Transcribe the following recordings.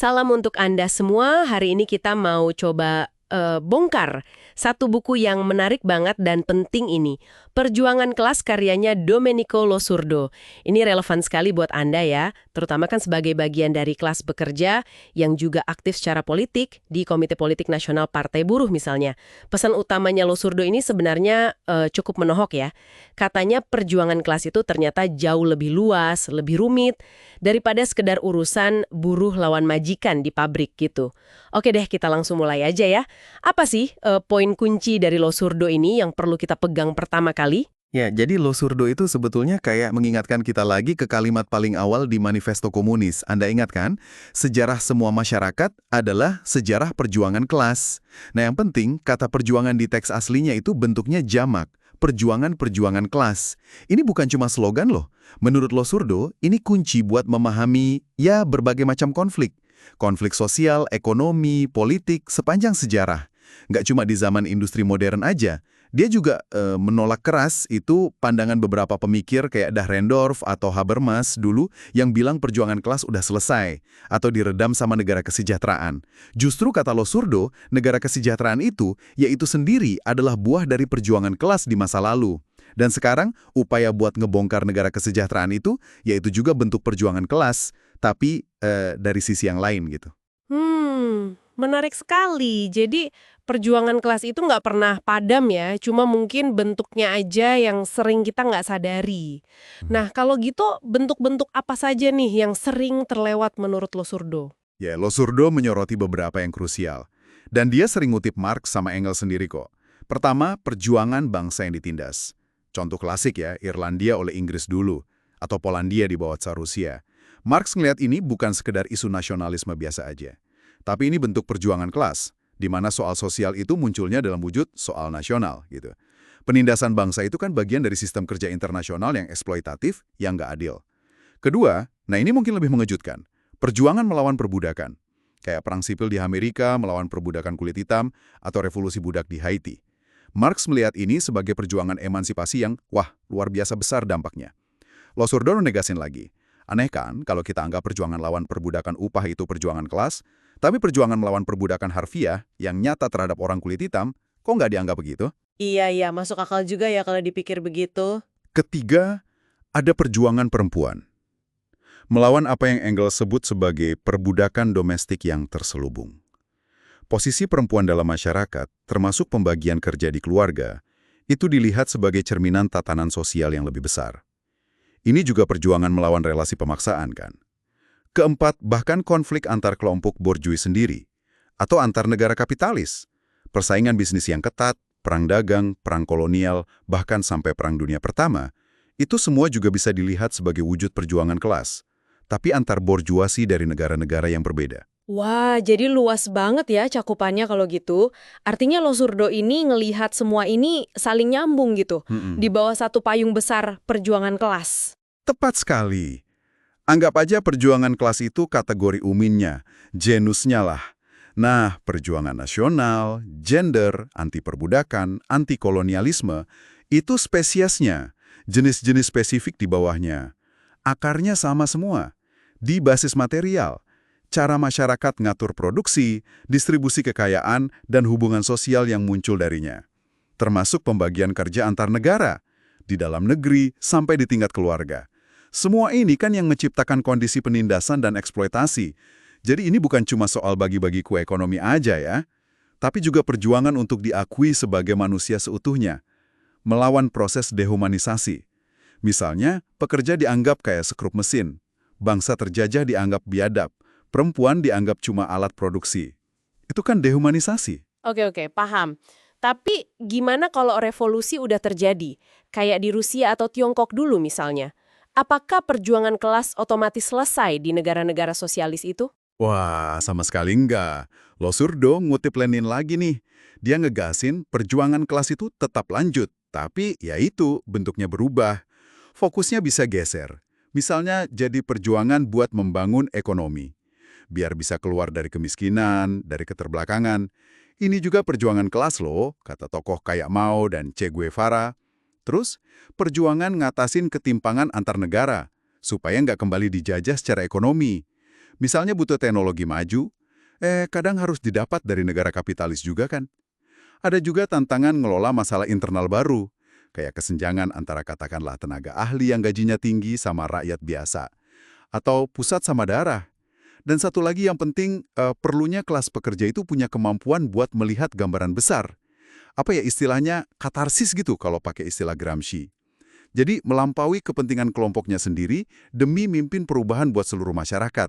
Salam untuk Anda semua. Hari ini kita mau coba bongkar satu buku yang menarik banget dan penting ini. Perjuangan Kelas karyanya Domenico Losurdo. Ini relevan sekali buat Anda ya, terutama kan sebagai bagian dari kelas bekerja yang juga aktif secara politik di Komite Politik Nasional Partai Buruh misalnya. Pesan utamanya Losurdo ini sebenarnya cukup menohok ya. Katanya perjuangan kelas itu ternyata jauh lebih luas, lebih rumit daripada sekedar urusan buruh lawan majikan di pabrik gitu. Oke deh, kita langsung mulai aja ya. Apa sih poin kunci dari Losurdo ini yang perlu kita pegang pertama kali? Ya, jadi Losurdo itu sebetulnya kayak mengingatkan kita lagi ke kalimat paling awal di Manifesto Komunis. Anda ingat kan? Sejarah semua masyarakat adalah sejarah perjuangan kelas. Nah, yang penting, kata perjuangan di teks aslinya itu bentuknya jamak. Perjuangan-perjuangan kelas. Ini bukan cuma slogan loh. Menurut Losurdo, ini kunci buat memahami, ya, berbagai macam konflik. Konflik sosial, ekonomi, politik, sepanjang sejarah. Nggak cuma di zaman industri modern aja. Dia juga menolak keras itu pandangan beberapa pemikir kayak Dahrendorf atau Habermas dulu yang bilang perjuangan kelas udah selesai atau diredam sama negara kesejahteraan. Justru kata Losurdo, negara kesejahteraan itu, yaitu sendiri adalah buah dari perjuangan kelas di masa lalu. Dan sekarang, upaya buat ngebongkar negara kesejahteraan itu, yaitu juga bentuk perjuangan kelas, tapi dari sisi yang lain gitu. Menarik sekali. Jadi perjuangan kelas itu nggak pernah padam ya, cuma mungkin bentuknya aja yang sering kita nggak sadari. Nah, kalau gitu bentuk-bentuk apa saja nih yang sering terlewat menurut Losurdo? Ya, Losurdo menyoroti beberapa yang krusial. Dan dia sering ngutip Marx sama Engels sendiri kok. Pertama, perjuangan bangsa yang ditindas. Contoh klasik ya, Irlandia oleh Inggris dulu, atau Polandia di bawah Tsar Rusia. Marx ngelihat ini bukan sekedar isu nasionalisme biasa aja. Tapi ini bentuk perjuangan kelas, di mana soal sosial itu munculnya dalam wujud soal nasional gitu. Penindasan bangsa itu kan bagian dari sistem kerja internasional yang eksploitatif, yang nggak adil. Kedua, nah ini mungkin lebih mengejutkan, perjuangan melawan perbudakan. Kayak perang sipil di Amerika melawan perbudakan kulit hitam atau revolusi budak di Haiti. Marx melihat ini sebagai perjuangan emansipasi yang, wah, luar biasa besar dampaknya. Losurdo negasin lagi. Aneh kan kalau kita anggap perjuangan lawan perbudakan upah itu perjuangan kelas, tapi perjuangan melawan perbudakan harfiah yang nyata terhadap orang kulit hitam, kok nggak dianggap begitu? Iya, masuk akal juga ya kalau dipikir begitu. Ketiga, ada perjuangan perempuan. Melawan apa yang Engels sebut sebagai perbudakan domestik yang terselubung. Posisi perempuan dalam masyarakat, termasuk pembagian kerja di keluarga, itu dilihat sebagai cerminan tatanan sosial yang lebih besar. Ini juga perjuangan melawan relasi pemaksaan kan? Keempat, bahkan konflik antar kelompok borjuis sendiri, atau antar negara kapitalis. Persaingan bisnis yang ketat, perang dagang, perang kolonial, bahkan sampai Perang Dunia Pertama, itu semua juga bisa dilihat sebagai wujud perjuangan kelas, tapi antar borjuasi dari negara-negara yang berbeda. Wah, jadi luas banget ya cakupannya kalau gitu. Artinya Losurdo ini ngelihat semua ini saling nyambung gitu, di bawah satu payung besar perjuangan kelas. Tepat sekali. Anggap aja perjuangan kelas itu kategori umumnya, genusnya lah. Nah, perjuangan nasional, gender, anti-perbudakan, anti-kolonialisme, itu spesiesnya, jenis-jenis spesifik di bawahnya. Akarnya sama semua, di basis material, cara masyarakat ngatur produksi, distribusi kekayaan, dan hubungan sosial yang muncul darinya. Termasuk pembagian kerja antar negara, di dalam negeri sampai di tingkat keluarga. Semua ini kan yang menciptakan kondisi penindasan dan eksploitasi. Jadi ini bukan cuma soal bagi-bagi kue ekonomi aja ya, tapi juga perjuangan untuk diakui sebagai manusia seutuhnya, melawan proses dehumanisasi. Misalnya, pekerja dianggap kayak sekrup mesin, bangsa terjajah dianggap biadab, perempuan dianggap cuma alat produksi. Itu kan dehumanisasi. Oke, paham. Tapi gimana kalau revolusi udah terjadi? Kayak di Rusia atau Tiongkok dulu misalnya. Apakah perjuangan kelas otomatis selesai di negara-negara sosialis itu? Wah, sama sekali enggak. Losurdo ngutip Lenin lagi nih. Dia ngegasin perjuangan kelas itu tetap lanjut, tapi ya itu bentuknya berubah. Fokusnya bisa geser. Misalnya jadi perjuangan buat membangun ekonomi. Biar bisa keluar dari kemiskinan, dari keterbelakangan. Ini juga perjuangan kelas loh, kata tokoh kayak Mao dan Che Guevara. Terus, perjuangan ngatasin ketimpangan antar negara, supaya nggak kembali dijajah secara ekonomi. Misalnya butuh teknologi maju, kadang harus didapat dari negara kapitalis juga kan? Ada juga tantangan ngelola masalah internal baru, kayak kesenjangan antara katakanlah tenaga ahli yang gajinya tinggi sama rakyat biasa, atau pusat sama daerah. Dan satu lagi yang penting, perlunya kelas pekerja itu punya kemampuan buat melihat gambaran besar. Apa ya istilahnya, katarsis gitu kalau pakai istilah Gramsci. Jadi melampaui kepentingan kelompoknya sendiri demi mimpin perubahan buat seluruh masyarakat.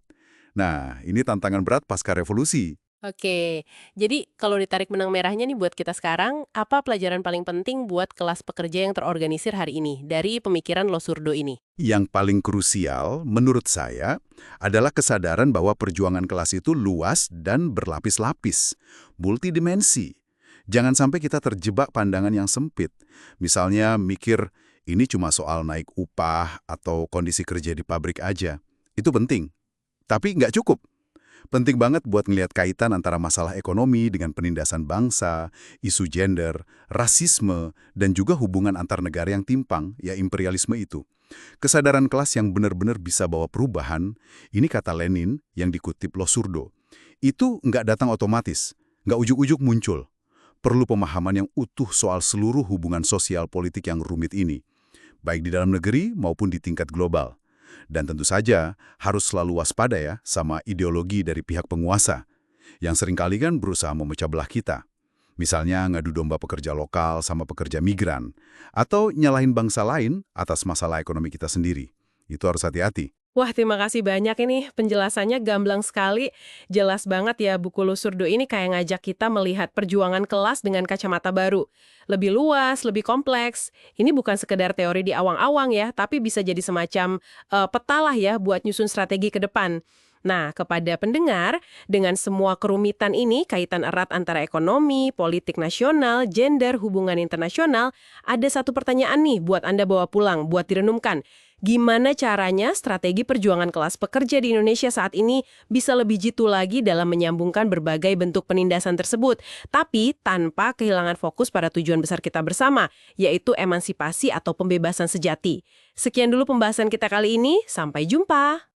Nah, ini tantangan berat pasca revolusi. Oke, jadi kalau ditarik benang merahnya nih buat kita sekarang, apa pelajaran paling penting buat kelas pekerja yang terorganisir hari ini dari pemikiran Losurdo ini? Yang paling krusial, menurut saya, adalah kesadaran bahwa perjuangan kelas itu luas dan berlapis-lapis, multidimensi. Jangan sampai kita terjebak pandangan yang sempit. Misalnya mikir, ini cuma soal naik upah atau kondisi kerja di pabrik aja. Itu penting, tapi nggak cukup. Penting banget buat ngelihat kaitan antara masalah ekonomi dengan penindasan bangsa, isu gender, rasisme, dan juga hubungan antar negara yang timpang, ya imperialisme itu. Kesadaran kelas yang benar-benar bisa bawa perubahan, ini kata Lenin yang dikutip Losurdo, itu nggak datang otomatis, nggak ujuk-ujuk muncul. Perlu pemahaman yang utuh soal seluruh hubungan sosial politik yang rumit ini, baik di dalam negeri maupun di tingkat global. Dan tentu saja harus selalu waspada ya sama ideologi dari pihak penguasa yang seringkali kan berusaha memecah belah kita. Misalnya ngadu domba pekerja lokal sama pekerja migran atau nyalahin bangsa lain atas masalah ekonomi kita sendiri. Itu harus hati-hati. Wah, terima kasih banyak ini. Penjelasannya gamblang sekali. Jelas banget ya, buku Losurdo ini kayak ngajak kita melihat perjuangan kelas dengan kacamata baru. Lebih luas, lebih kompleks. Ini bukan sekedar teori di awang-awang ya, tapi bisa jadi semacam peta lah ya buat nyusun strategi ke depan. Nah, kepada pendengar, dengan semua kerumitan ini, kaitan erat antara ekonomi, politik nasional, gender, hubungan internasional, ada satu pertanyaan nih buat Anda bawa pulang, buat direnungkan. Gimana caranya strategi perjuangan kelas pekerja di Indonesia saat ini bisa lebih jitu lagi dalam menyambungkan berbagai bentuk penindasan tersebut, tapi tanpa kehilangan fokus pada tujuan besar kita bersama, yaitu emansipasi atau pembebasan sejati. Sekian dulu pembahasan kita kali ini, sampai jumpa!